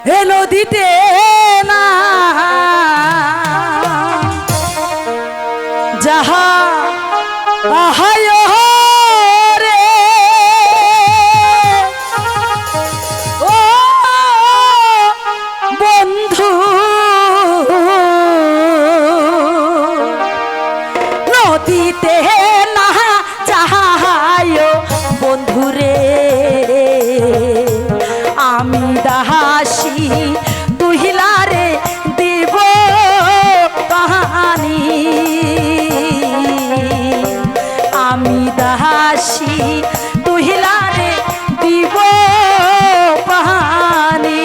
হে নদীতে না যাহা আহায় রে ও বন্ধু নদীতে না যাহায় বন্ধুরে আমি দাসী তুহিলারে দিব কাহানি আমি দাসী তুহিলারে দিব পাহানি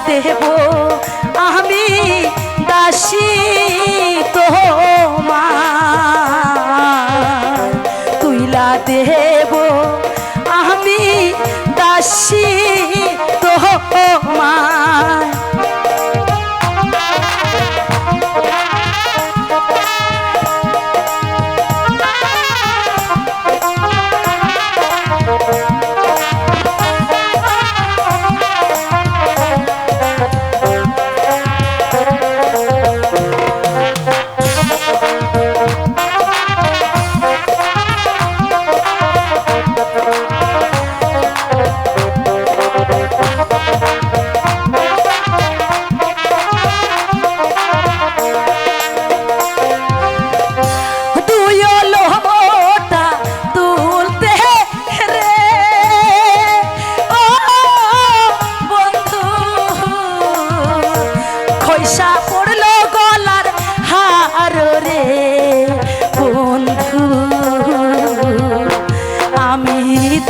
দেব আমি দাসী তোমার তুইলা দেব আমি দাসী তোমার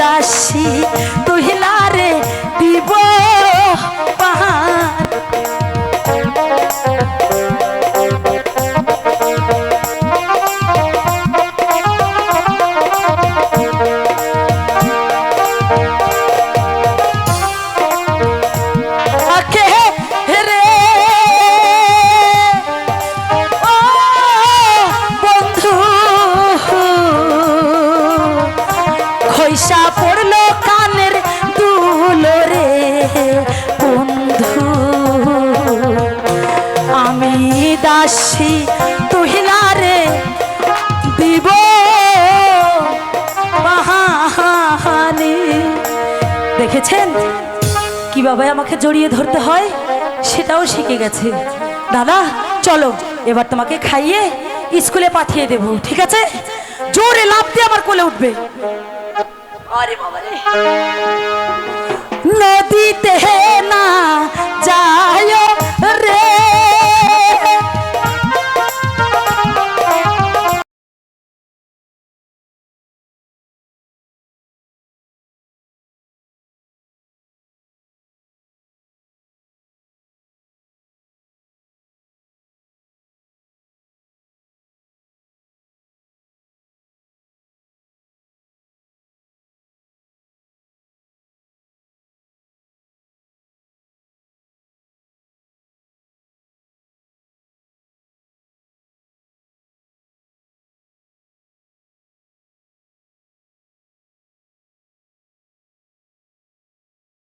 দাসী তুহিলারে দিব পাহাড় পড়লো কানের দুলো রে বন্ধু আমি দাসী তুহিলারে দিব পাহানি দেখেছেন কিভাবে আমাকে জড়িয়ে ধরতে হয় সেটাও শিখে গেছে। দাদা চলো এবার তোমাকে খাইয়ে স্কুলে পাঠিয়ে দেব, ঠিক আছে? জোরে লাফ দিয়ে আমার কোলে উঠবে। আরে বাবা রে, নদীতে না যাও